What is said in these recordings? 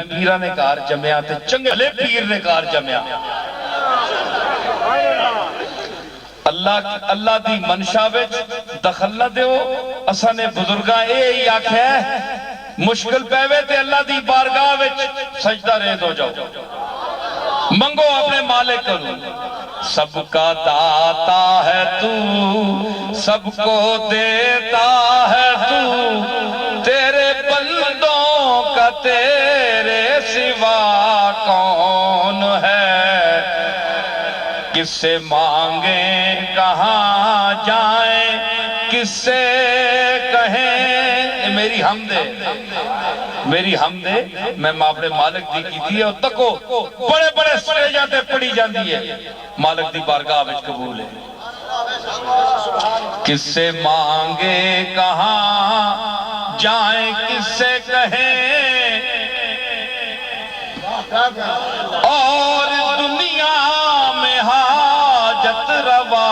پیرا نے کار جمیا تے چنگلے پیر نے کار جمیا اللہ دی منشا وچ دخل نہ دیو اساں نے بزرگاں اے ہی آکھیا ہے مشکل پیوے تے اللہ دی بارگاہ وچ سجدہ ریز ہو جاؤ منگو اپنے مالک کو سب کا داتا ہے تو سب کو دیتا ہے تو تیرے بندوں کا تیرے سوا کون ہے کس سے مانگیں کہاں جائیں کس سے کہیں میری حمد ہے میں اپنے مالک دی کی تھی اور تکو بڑے بڑے سٹیجاں تے پڑھی جاندی ہے مالک دی بارگاہ وچ قبول ہے کس سے مانگے کہاں جائیں کس سے کہیں اور دنیا میں حاجت روا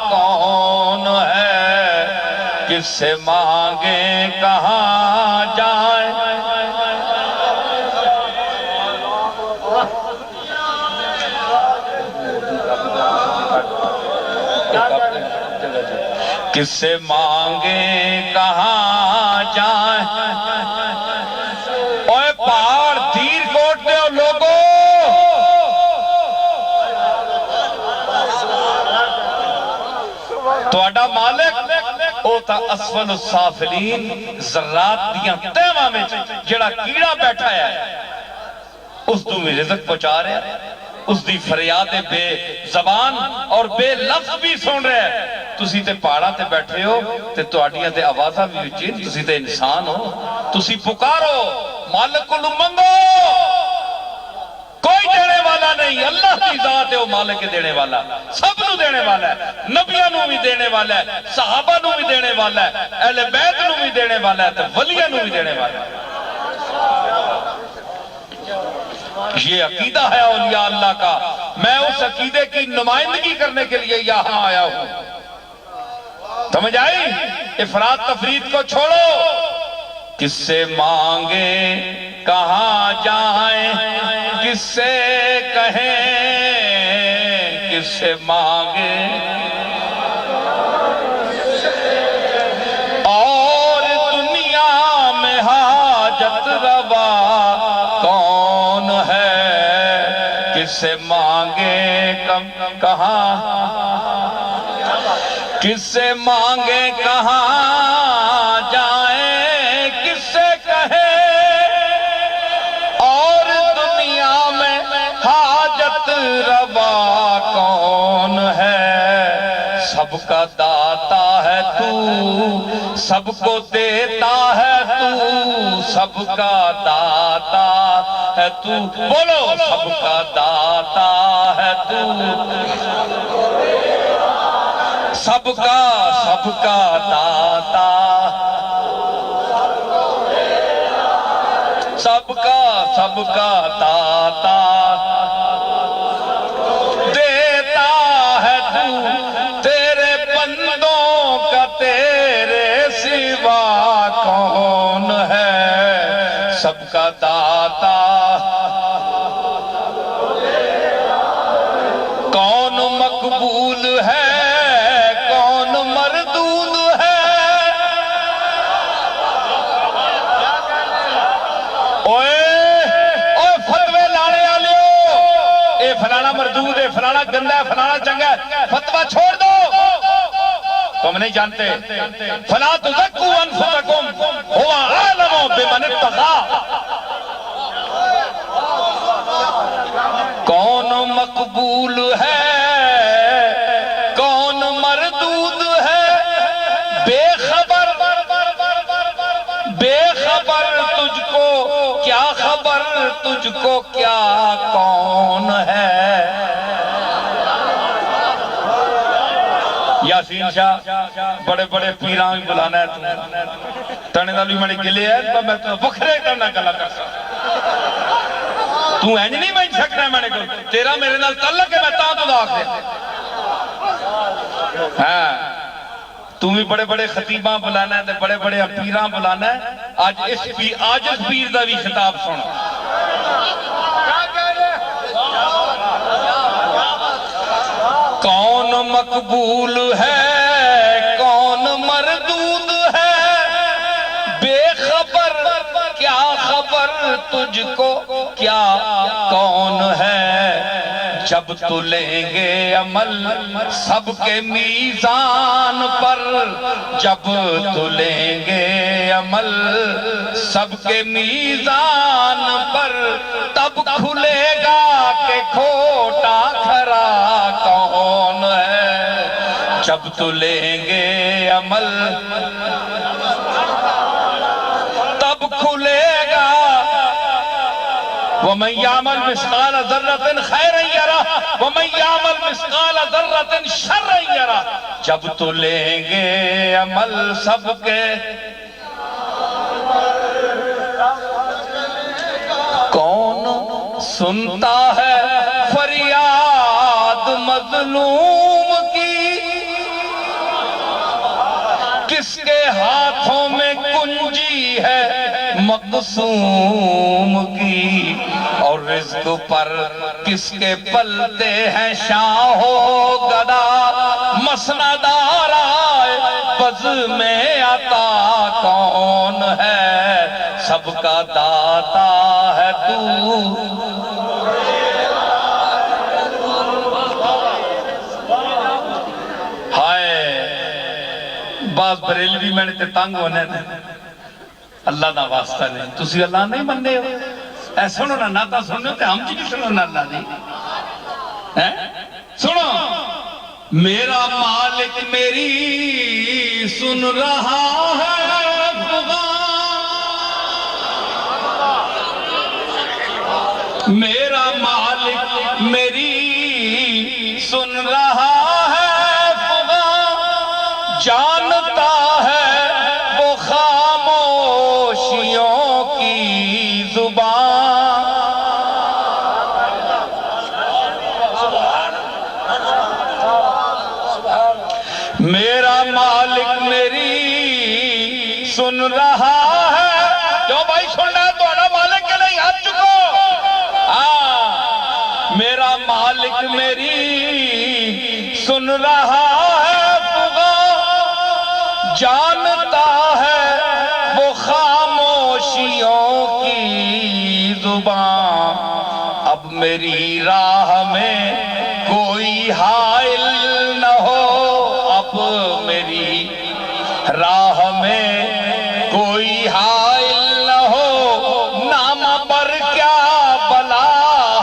کون ہے کس سے مانگے کہاں جائیں کس سے مانگے کہاں جائیں اوے پہاڑ دیر کوٹ دے لوگو تواڈا مالک او تا اسفل السافلین ذرات دیاں تیواں میں جڑا کیڑا بیٹھا ہے اس تو میں رزق پہنچا رہے ہیں اس دی فریاد بے زبان اور بے لفظ بھی سن رہے ہیں تسی تے پہاڑا تے بیٹھے ہو تے تواڈیاں تے آوازاں بھی اچھی تسی تے انسان ہو تسی پکارو مالک کو منگو کوئی دینے والا نہیں اللہ کی ذات ہے وہ مالک کے دینے والا سب نو دینے والا ہے نبیوں نو بھی دینے والا ہے صحابہ نو بھی دینے والا ہے اہل بیت نو بھی دینے والا ہے تے ولیاں نو بھی دینے والا ہے یہ عقیدہ ہے اولیاء اللہ کا میں اس عقیدے کی نمائندگی کرنے کے لیے یہاں آیا ہوں سمجھ آئی افراد تفرید کو چھوڑو کس سے مانگے کہاں جائیں کس سے کہیں کس سے مانگے اور دنیا میں حاجت روا کون ہے کس سے مانگے کہاں کس سے مانگے کہاں جائیں کس سے کہیں اور دنیا میں حاجت روا کون ہے سب کا داتا ہے تو سب کو دیتا ہے تو سب کا داتا ہے تو بولو سب کا داتا ہے تو سب کا داتا سب کا داتا دیتا ہے تو تیرے بندوں کا تیرے سوا کون ہے سب کا داتا کون مقبول ہے فلانا مردود ہے فلانا گندہ ہے فلانا چنگا ہے فتوہ چھوڑ دو تم نہیں جانتے فلا تزکو انفسکم ہوا عالم بمن اتقا کون مقبول ہے کون مردود ہے بے خبر تجھ کو کیا خبر تجھ کو کیا کون ہے یاسین شاہ بڑے بڑے پیران بھی بلانا ہے تانے دالی مڑی گلے ہے میں تو بکھرے کرنا گلا کر سکتا تو اینج نہیں میں سکنا ہے میں نے کہا تیرا میرے نال تعلق ہے میں تاں تو داخ دے ہاں تم بھی بڑے بڑے خطیباں بلانا ہے بڑے بڑے پیراں بلانا ہے آج اس عاجز پیر دا بھی خطاب سنا مقبول ہے کون مردود ہے، بے خبر کیا خبر تجھ کو کیا کون ہے، جب تو لیں گے عمل سب کے میزان پر، جب تو لیں گے عمل سب کے میزان پر، تب کھلے گا کہ کھوٹا کھرا کون ہے، جب تو لیں گے عمل تب کھلے گا۔ وَمَنْ يَعْمَلْ مِثْقَالَ ذَرَّةٍ خَيْرًا يَرَهُ وَمَنْ يَعْمَلْ مِثْقَالَ ذَرَّةٍ شَرًّا يَرَهُ، جب تو لیں گے عمل سب کے، کون سنتا ہے فریاد مظلوم کی، کس کے ہاتھوں میں کنجی ہے مقسوم کی، اور رزق پر کس کے پلتے ہیں شاہ و گدا، مسند آرائے بز میں عطا کون ہے، سب کا داتا ہے تو۔ بعض بریلوی میں نے تنگ ہونے دے اللہ دا واسطہ نہیں، تسی اللہ نہیں بندے ہو، اے سنو نا ناتا سنو تے ہم جی کی سنو نا اللہ دی، سنو میرا مالک میری سن رہا ہے میرا مالک میری سن رہا ہے جانتا ہے وہ خاموشیوں کی زبان، میرا مالک میری سن رہا ہے، جو بھائی سننا ہے تو انا مالک کے نہیں ہاتھ چکو، میرا مالک میری سن رہا ہے، جانتا ہے وہ خاموشیوں کی زبان، اب میری راہ میں کوئی حائل نہ ہو، اب میری راہ میں کوئی حائل نہ ہو، نام پر کیا بلا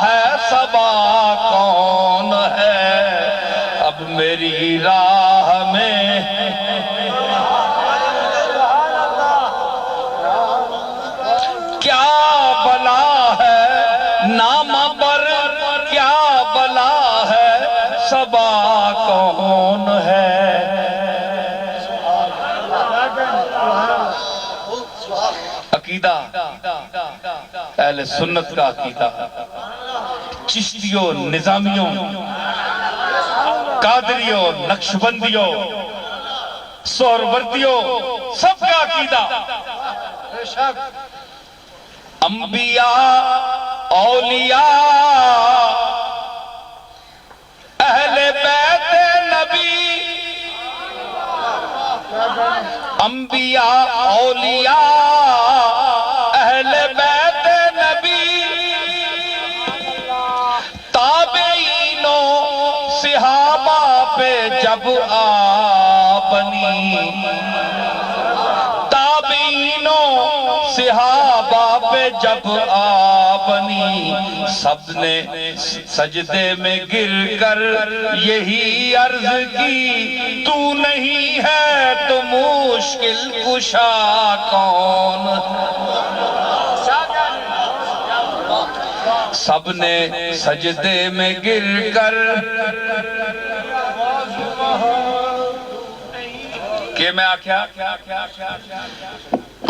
ہے صبا کون ہے، اب میری راہ میں کیا بلا ہے، نام پر کیا بلا ہے، صبا کون ہے۔ عقیدہ اہل سنت کا عقیدہ، چشتیوں، نظامیوں، قادریوں، نقشبندیوں، سہروردیوں، سب کا عقیدہ، انبیاء، اولیاء، اہل بیت نبی، انبیاء، اولیاء، اہل بیت نبی، تابعینوں، صحابہ پہ جب آبنی، تابعینوں، صحابہ پہ جب آبنی، سب نے سجدے میں گر کر یہی عرض کی، تو نہیں ہے تو مشکل کشا کون، سب نے سجدے میں گر کر کہ میں آکھیا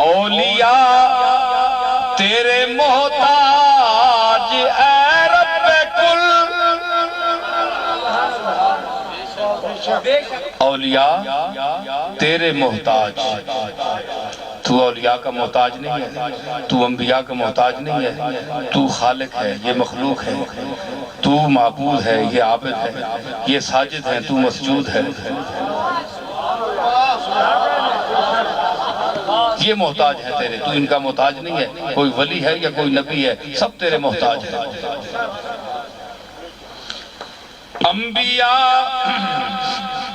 اولیاء تیرے محتاج اے رب کل، اولیاء تیرے محتاج، تو اولیاء کا محتاج نہیں ہے، تو انبیاء کا محتاج نہیں ہے، تو خالق ہے، یہ مخلوق ہے، تو معبود ہے، یہ عابد ہے، یہ ساجد ہے، تو مسجود ہے، یہ محتاج ہے تیرے، تو ان کا محتاج نہیں ہے۔ کوئی ولی ہے یا کوئی نبی ہے، سب تیرے محتاج ہے۔ انبیاء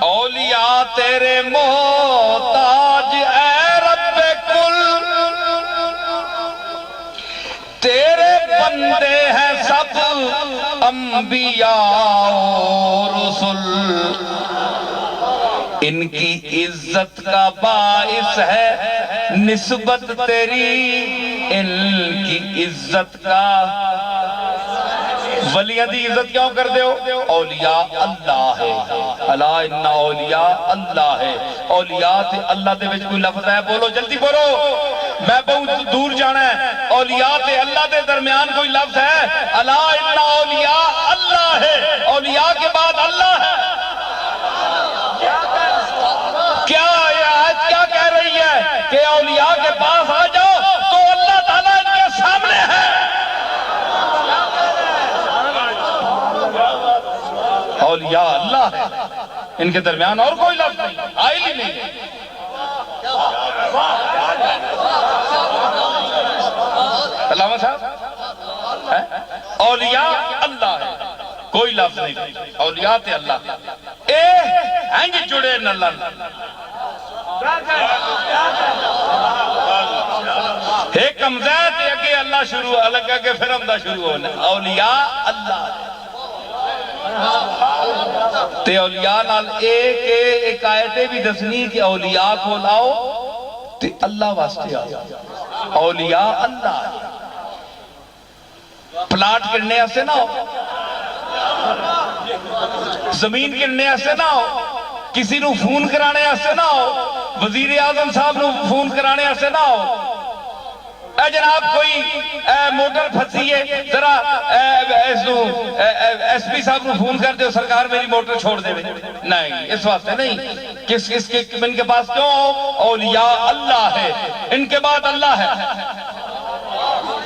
اولیاء تیرے محتاج اے رب کل، تیرے بندے ہیں سب انبیاء و رسول، ان کی عزت کا باعث ہے نسبت تیری، ان کی عزت کا ولیاں دی عزت کیوں کر دے ہو؟ اولیاء اللہ ہے، الا ان اولیاء اللہ ہے۔ اولیاء تے اللہ دے وچ کوئی لفظ ہے؟ بولو جلدی بولو، میں بہت دور جانا ہے۔ اولیاء تے اللہ دے درمیان کوئی لفظ ہے؟ الا ان اولیاء اللہ ہے، اولیاء کے بعد اللہ ہے۔ کیا یہ آیت کیا کہہ رہی ہے کہ اولیاء کے پاس آ جاؤ تو اللہ تعالیٰ ان کے سامنے ہے؟ اولیاء اللہ ہے، ان کے درمیان اور کوئی لفظ نہیں، آئی ہی نہیں۔ علامہ صاحب اولیاء اللہ ہے، کوئی لفظ نہیں، اولیاء تے اللہ اے ہنج جڑے نلن، ایک کمزہ تے اگے اللہ شروع الگ اگے پھر ہمدہ شروع ہونا، اولیاء اللہ تے اولیاء نال ایک آیتیں بھی دسنی کہ اولیاء کو لاؤ تے اللہ واسطے آؤ، اولیاء اللہ پلاٹ کرنے ایسے نہ ہو، زمین کرنے ایسے نہ ہو، کسی نو فون کرانے ایسے نہ ہو، وزیر اعظم صاحب نو فون کرانے ایسے نہ ہو، اے جناب کوئی موٹر پھنسی ہے ذرا ایس پی صاحب نو فون کر دے سرکار میری موٹر چھوڑ دے، نہیں اس واسطے نہیں۔ کس کے ان کے پاس کیوں؟ اولیاء اللہ ہے، ان کے بعد اللہ ہے،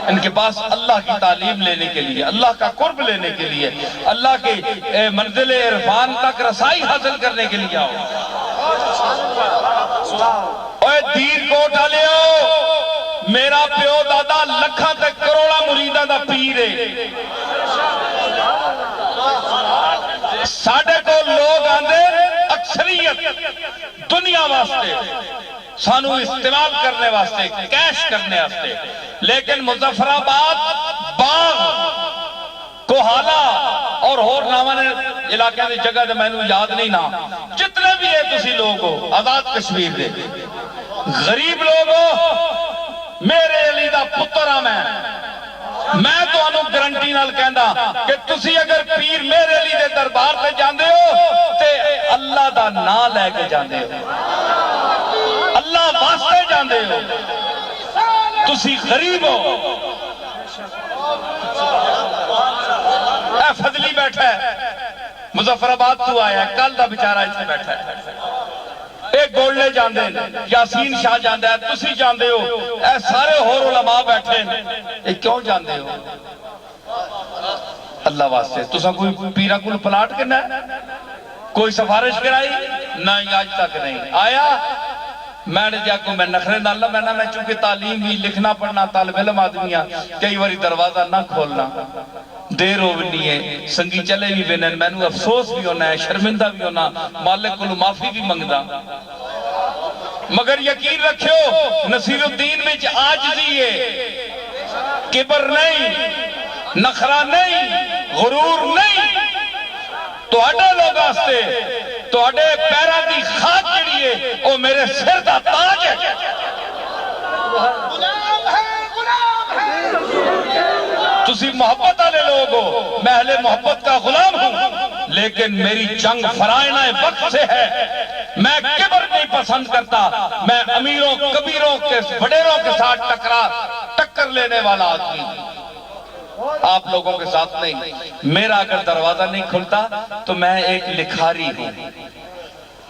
ان کے پاس اللہ کی تعلیم لینے کے لیے، اللہ کا قرب لینے کے لیے، اللہ کے منزل عرفان تک رسائی حاصل کرنے کے لیے آؤ۔ اوہ دیر کو ڈالیو، میرا پیو دادا لکھاں تک کروڑا مریدہ دا پیر ہے، ساڑھے کو لوگ آندے اکثریت دنیا واسطے سانو استعمال کرنے واسطے، کیش کرنے واسطے، لیکن مظفر آباد، باغ، کوہالہ اور ہور ناوانے علاقے دی جگہ دے میں نے یاد نہیں نا، جتنے بھی ہے تسی لوگ ہو آزاد کشمیر دے غریب لوگ ہو، میرے علی دا پترہ میں تو انہوں گرنٹی نال کہندا کہ تسی اگر پیر میرے علی دے دربار تے جاندے ہو تے اللہ دا نا لے کے جاندے ہو، اللہ واسطے جاندے ہو، تسی غریب ہو۔ اے فضلی بیٹھا ہے مظفر آباد تو آیا ہے، کل دا بیچارہ اس سے بیٹھا ہے، ایک گولڈے جاندے یاسین شاہ جاندے ہے، تسی جاندے ہو، اے سارے ہور علماء بیٹھے ہیں، اے کیوں جاندے ہو؟ اللہ واسطے۔ تسا کوئی پیرا کل پلاٹ کرنا ہے؟ کوئی سفارش کرائی؟ نہیں، آج تک نہیں آیا۔ میں نے جا کو میں نخرے نہ اللہ میں چونکہ تعلیم بھی لکھنا پڑھنا طالب علم آدمیاں کئی باری دروازہ نہ کھولنا، دیر ہو بھی ہے، سنگی چلے بھی بینن، میں نے افسوس بھی ہونا ہے، شرمندہ بھی ہونا، مالک کو معافی بھی منگدا، مگر یقین رکھو نصیر الدین میں عاجزی ہے، کبر نہیں، نخرہ نہیں، غرور نہیں، تو اڈے لوگ آستے تو اڈے پیرہ دی خاک جڑی ہے او میرے سر دا تاج ہے۔ غلام ہے تسی محبت والے لوگ ہو، میں اہل محبت کا غلام ہوں، لیکن میری جنگ فرائنہ وقت سے ہے، میں کبر نہیں پسند کرتا، میں امیروں کبیروں کے وڈیروں کے ساتھ ٹکر لینے والا آدمی ہوں، آپ لوگوں کے ساتھ نہیں۔ میرا اگر دروازہ نہیں کھلتا تو میں ایک لکھاری ہوں،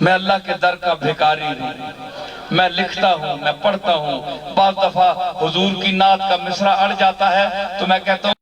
میں اللہ کے در کا بھکاری ہوں، میں لکھتا ہوں، میں پڑھتا ہوں، بعض دفعہ حضور کی نعت کا مصرع اڑ جاتا ہے تو میں کہتا ہوں